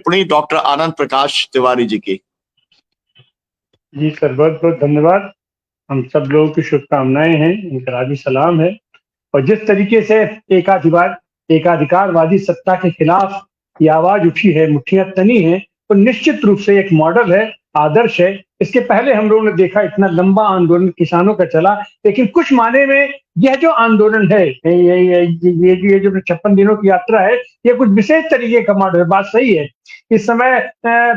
टिप्पणी डॉक्टर आनंद प्रकाश तिवारी जी की। जी सर, बहुत बहुत धन्यवाद। हम सब लोगों की शुभकामनाएं हैं, इनकलाबी सलाम है। और जिस तरीके से एकाधिकारवादी सत्ता के खिलाफ ये आवाज उठी है, मुट्ठियां तनी है, तो निश्चित रूप से एक मॉडल है, आदर्श है। इसके पहले हम लोगों ने देखा इतना लंबा आंदोलन किसानों का चला, लेकिन कुछ माने में यह जो आंदोलन है, ये जो 56 दिनों की यात्रा है, ये कुछ विशेष तरीके का मॉडल है। बात सही है। इस समय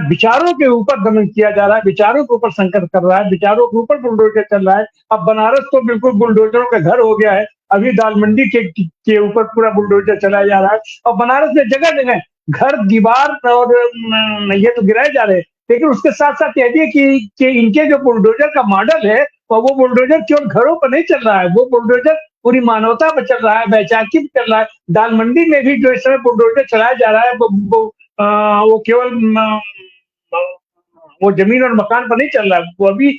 विचारों के ऊपर दमन किया जा रहा है, विचारों के ऊपर संकट कर रहा है, विचारों के ऊपर बुलडोजर चल रहा है। अब बनारस तो बिल्कुल बुलडोजरों का घर हो गया है। अभी दाल मंडी के ऊपर पूरा बुलडोजर चलाया जा रहा है, और बनारस में जगह जगह घर, दीवार और ये तो गिराए जा रहे हैं। लेकिन उसके साथ साथ यह भी कि इनके जो बुलडोजर का मॉडल है, वो बुलडोजर केवल घरों पर नहीं चल रहा है, वो बुलडोजर पूरी मानवता पर चल रहा है, वैचारिकी पर चल रहा है। दाल मंडी में भी जो इस समय बुलडोजर चलाया जा रहा है, वो केवल वो जमीन और मकान पर नहीं चल रहा है, वो अभी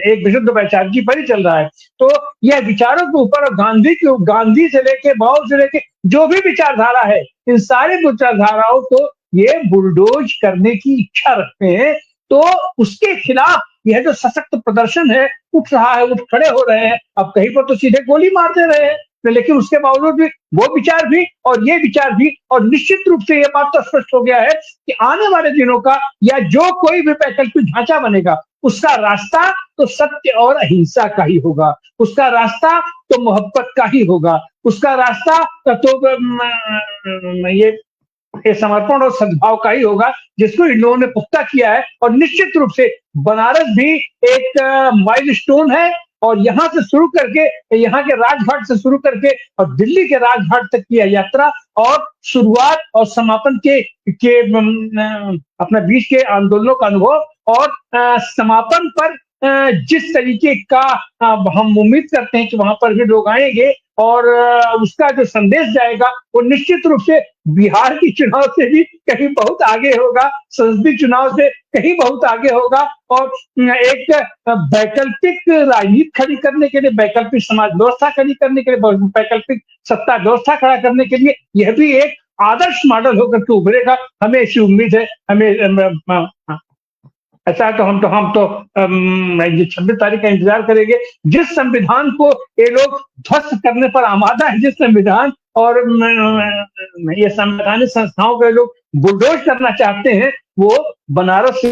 एक विशुद्ध वैचारिकी पर ही चल रहा है। तो यह विचारों के ऊपर, गांधी से लेके माओ से लेके जो भी विचारधारा है, इन सारे विचारधाराओं को ये बुलडोज करने की इच्छा रखते हैं। तो उसके खिलाफ यह जो सशक्त प्रदर्शन है, उठ रहा है, उठ खड़े हो रहे हैं। अब कहीं पर तो सीधे गोली मार दे रहे हैं, लेकिन उसके बावजूद भी वो विचार भी और ये विचार भी, और निश्चित रूप से ये बात तो स्पष्ट हो गया है कि आने वाले दिनों का या जो कोई भी वैकल्पिक ढांचा बनेगा, उसका रास्ता तो सत्य और अहिंसा का ही होगा, उसका रास्ता तो मोहब्बत का ही होगा, उसका रास्ता तो ये समर्पण और सद्भाव का ही होगा, जिसको इन लोगों ने पुख्ता किया है। और निश्चित रूप से बनारस भी एक माइलस्टोन है, और यहाँ से शुरू करके, यहाँ के राजघाट से शुरू करके और दिल्ली के राजघाट तक की यात्रा, और शुरुआत और समापन के अपना बीच के आंदोलनों का अनुभव, और समापन पर जिस तरीके का हम उम्मीद करते हैं कि वहां पर भी लोग आएंगे, और उसका जो संदेश जाएगा, वो निश्चित रूप से बिहार की चुनाव से भी कहीं बहुत आगे होगा, संसदीय चुनाव से कहीं बहुत आगे होगा। और एक वैकल्पिक राजनीति खड़ी करने के लिए, वैकल्पिक समाज व्यवस्था खड़ी करने के लिए, वैकल्पिक सत्ता व्यवस्था खड़ा करने के लिए यह भी एक आदर्श मॉडल होकर के उभरेगा। हमें ऐसी उम्मीद है। हमें ऐसा है तो हम तो ये 26 तारीख का इंतजार करेंगे। जिस संविधान को ये लोग ध्वस्त करने पर आमादा है, जिस संविधान और ये संवैधानिक संस्थाओं के लोग बुलडोज करना चाहते हैं, वो बनारस से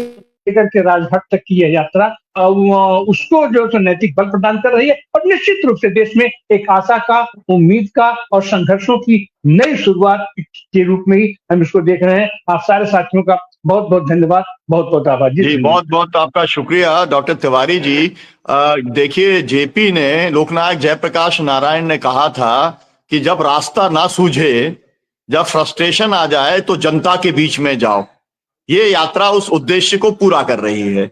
लेकर के राजघाट तक की यह यात्रा उसको जो नैतिक बल प्रदान कर रही है, और निश्चित रूप से देश में एक आशा का, उम्मीद का और संघर्षों की नई शुरुआत के रूप में ही हम इसको देख रहे हैं। आप सारे साथियों का बहुत बहुत धन्यवाद, बहुत बहुत आभार जी। बहुत बहुत आपका शुक्रिया डॉक्टर तिवारी जी। देखिए, जेपी ने, लोकनायक जयप्रकाश नारायण ने कहा था कि जब रास्ता ना सूझे, जब फ्रस्ट्रेशन आ जाए, तो जनता के बीच में जाओ। ये यात्रा उस उद्देश्य को पूरा कर रही है।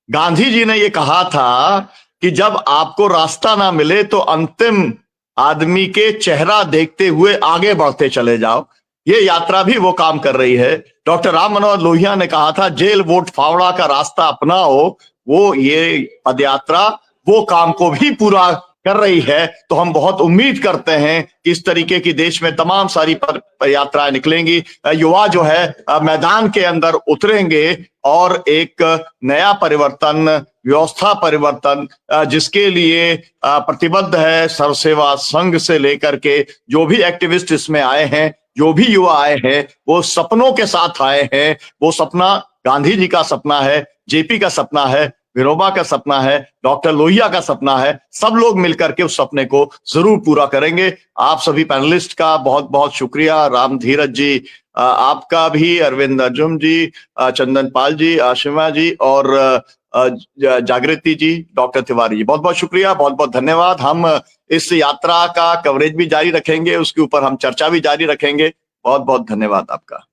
गांधी जी ने ये कहा था कि जब आपको रास्ता ना मिले तो अंतिम आदमी के चेहरा देखते हुए आगे बढ़ते चले जाओ। ये यात्रा भी वो काम कर रही है। डॉक्टर राम मनोहर लोहिया ने कहा था, जेल वोट फावड़ा का रास्ता अपनाओ। वो ये पदयात्रा वो काम को भी पूरा कर रही है। तो हम बहुत उम्मीद करते हैं कि इस तरीके की देश में तमाम सारी यात्राएं निकलेंगी। युवा जो है मैदान के अंदर उतरेंगे, और एक नया परिवर्तन, व्यवस्था परिवर्तन जिसके लिए प्रतिबद्ध है सर्वसेवा संघ से लेकर के जो भी एक्टिविस्ट इसमें आए हैं, जो भी युवा आए हैं, वो सपनों के साथ आए हैं। वो सपना गांधी जी का सपना है, जेपी का सपना है, विनोबा का सपना है, डॉक्टर लोहिया का सपना है। सब लोग मिलकर के उस सपने को जरूर पूरा करेंगे। आप सभी पैनलिस्ट का बहुत बहुत शुक्रिया। राम धीरज जी आपका भी, अरविंद अर्जुन जी, चंदन पाल जी, आशिमा जी और जागृति जी, डॉक्टर तिवारी जी, बहुत बहुत शुक्रिया, बहुत बहुत धन्यवाद। हम इस यात्रा का कवरेज भी जारी रखेंगे, उसके ऊपर हम चर्चा भी जारी रखेंगे। बहुत बहुत धन्यवाद आपका।